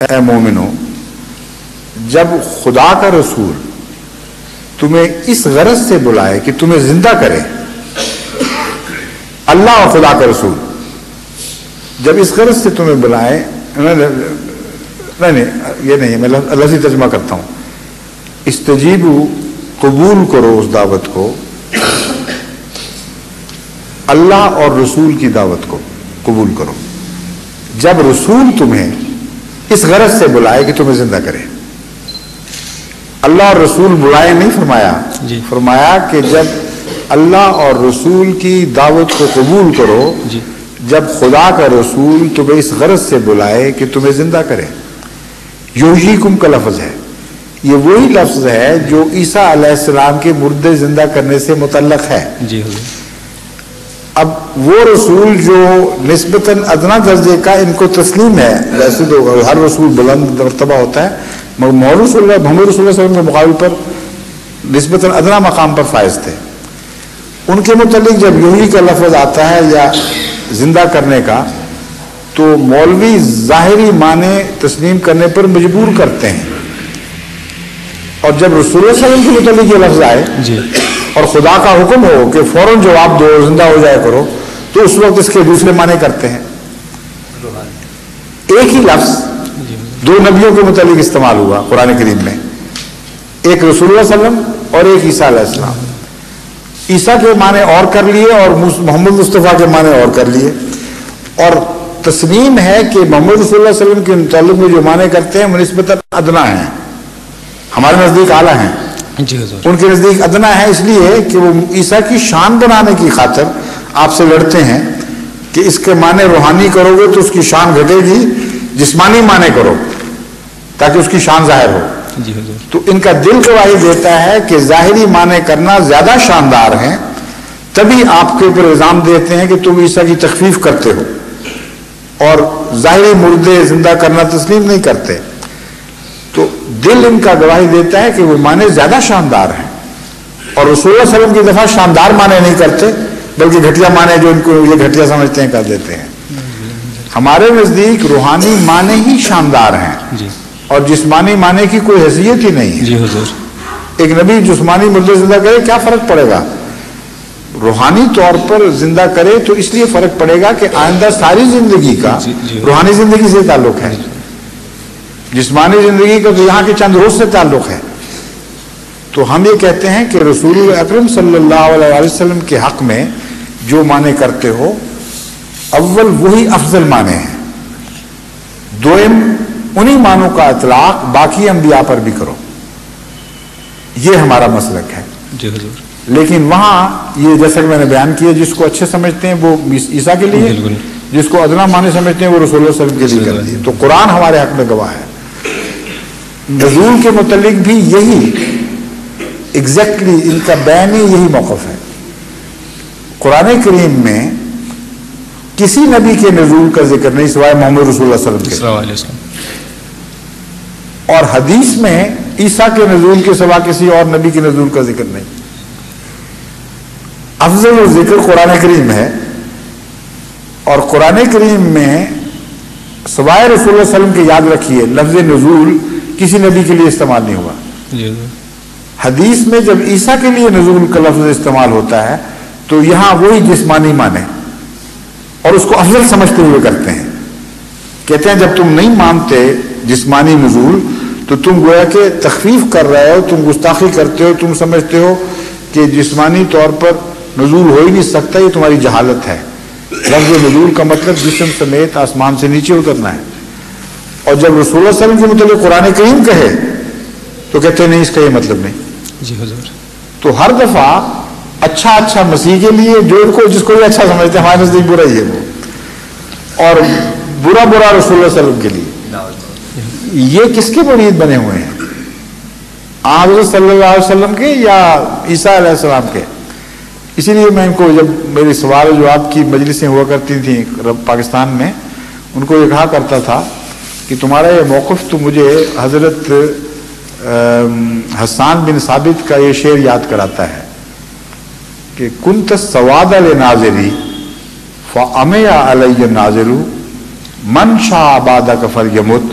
اے مومنو، جب خدا کا رسول تمہیں اس غرض سے بلائے کہ تمہیں زندہ کرے، اللہ اور خدا کا رسول جب اس غرض سے تمہیں بلائے، نہیں یہ نہیں، میں لفظی ترجمہ کرتا ہوں، استجیبو، قبول کرو اس دعوت کو، اللہ اور رسول کی دعوت کو قبول کرو جب رسول تمہیں اس غرض سے بلائے کہ تمہیں زندہ کرے۔ اللہ اور رسول بلائے نہیں فرمایا، فرمایا کہ جب اللہ اور رسول کی دعوت کو قبول کرو جب خدا کا رسول تمہیں اس غرض سے بلائے کہ تمہیں زندہ کرے۔ یحییکم کا لفظ ہے، یہ وہی لفظ ہے جو عیسیٰ علیہ السلام کے مردے زندہ کرنے سے متعلق ہے۔ اب وہ رسول جو نسبتاً ادنا درجے کا ان کو تسلیم ہے، ویسے تو ہر رسول بلند مرتبہ ہوتا ہے، مگر محمد رسول اللہ صلی اللہ علیہ وسلم کے مقابل پر نسبتاً ادنا مقام پر فائز تھے، ان کے متعلق جب یحیی کا لفظ آتا ہے یا زندہ کرنے کا، تو مولوی ظاہری معنی تسلیم کرنے پر مجبور کرتے ہیں، اور جب رسول اللہ صلی اللہ علیہ وسلم کے متعلق یہ لفظ آئے اور خدا کا حکم ہو کہ فوراً جواب دو، زندہ ہو جائے کرو، تو اس وقت اس کے دوسرے معنی کرتے ہیں۔ ایک ہی لفظ دو نبیوں کے متعلق استعمال ہوا قرآن کریم میں، ایک رسول اللہ صلی اللہ علیہ وسلم اور ایک عیسیٰ علیہ السلام۔ عیسیٰ کے معنی اور کر لیے اور محمد مصطفیٰ کے معنی اور کر لیے، اور تسلیم ہے کہ محمد رسول اللہ صلی اللہ علیہ وسلم کے متعلق میں جو معنی کرتے ہیں وہ نسبتاً ادنا ہیں، ہمارے نزدیک اعلیٰ ہیں، ان کے نزدیک ادنا ہے، اس لیے کہ وہ عیسیٰ کی شان بنانے کی خاطر آپ سے لڑتے ہیں کہ اس کے معنی روحانی کرو گے تو اس کی شان گھٹے گی، جسمانی معنی کرو تاکہ اس کی شان ظاہر ہو۔ تو ان کا دل گواہی دیتا ہے کہ ظاہری معنی کرنا زیادہ شاندار ہیں، تبھی آپ کے اوپر الزام دیتے ہیں کہ تم عیسیٰ کی تخفیف کرتے ہو اور ظاہری مردے زندہ کرنا تسلیم نہیں کرتے۔ تو دل ان کا گواہی دیتا ہے کہ وہ معنی زیادہ شاندار ہیں، اور رسول اللہ صلی اللہ علیہ وسلم کی دفعہ شاندار معنی نہیں کرتے بلکہ گھٹیا معنی جو ان کو یہ گھٹیا سمجھتے ہیں کر دیتے ہیں۔ ہمارے نزدیک روحانی معنی ہی شاندار ہیں اور جسمانی معنی کی کوئی حیثیت ہی نہیں ہے۔ ایک نبی جسمانی مردے زندہ کرے کیا فرق پڑے گا، روحانی طور پر زندہ کرے تو اس لیے فرق پڑے گا کہ آئندہ ساری زندگی کا روحانی زندگی سے تعلق ہے، جسمانی زندگی کا تو یہاں کے چند روز سے تعلق ہے۔ تو ہم یہ کہتے ہیں کہ رسول اکرم صلی اللہ علیہ وسلم کے حق میں جو معنی کرتے ہو، اول وہی افضل معنی ہیں، دوم انہی معنوں کا اطلاق باقی انبیاء پر بھی کرو، یہ ہمارا مسلک ہے۔ لیکن وہاں یہ جیسا کہ میں نے بیان کیا، جس کو اچھے سمجھتے ہیں وہ عیسیٰ کے لیے، جس کو ادنا معنی سمجھتے ہیں وہ رسول اللہ صلی اللہ علیہ وسلم کے لیے کر دیے۔ تو قرآن ہمارے حق میں گواہ ہے۔ نزول کے متعلق بھی یہی ایگزیکٹلی ان کا بیان ہی یہی موقف ہے۔ قرآن کریم میں کسی نبی کے نزول کا ذکر نہیں سوائے محمد رسول اللہ صلی اللہ علیہ وسلم کے، اور حدیث میں عیسیٰ کے نزول کے سوا کسی اور نبی کے نزول کا ذکر نہیں۔ افضل ذکر قرآن کریم ہے، اور قرآن کریم میں سوائے رسول اللہ صلی اللہ علیہ وسلم کے یاد رکھیے لفظ نزول کسی نبی کے لیے استعمال نہیں ہوا۔ حدیث میں جب عیسیٰ کے لیے نزول کا لفظ استعمال ہوتا ہے تو یہاں وہی جسمانی معنی اور اس کو افضل سمجھتے ہوئے کرتے ہیں، کہتے ہیں جب تم نہیں مانتے جسمانی نزول تو تم گویا کہ تخفیف کر رہے ہو، تم گستاخی کرتے ہو، تم سمجھتے ہو کہ جسمانی طور پر نزول ہو ہی نہیں سکتا، یہ تمہاری جہالت ہے۔ لفظ نزول کا مطلب جسم سمیت آسمان سے نیچے اترنا ہے، اور جب رسول اللہ صلی اللہ علیہ وسلم کے متعلق قرآن کریم کہے تو کہتے ہیں نہیں، اس کا یہ مطلب نہیں۔ جی حضور۔ تو ہر دفعہ اچھا مسیح کے لیے جس کو یہ اچھا سمجھتے ہیں، ہمارے نزدیک برا ہی ہے وہ، اور برا رسول اللہ صلی اللہ علیہ وسلم کے لیے۔ یہ کس کے مرید بنے ہوئے ہیں، حضرت صلی اللہ علیہ وسلم کے یا عیسیٰ علیہ السلام کے؟ اسی لیے میں ان کو، جب میری سوال و جواب کی مجلسیں ہوا کرتی تھیں پاکستان میں، ان کو یہ کہا کرتا تھا کہ تمہارا یہ موقف تو مجھے حضرت حسان بن ثابت کا یہ شعر یاد کراتا ہے کہ کنت السواد لناظری فعمی علی الناظر من شاء بعدک فلیمت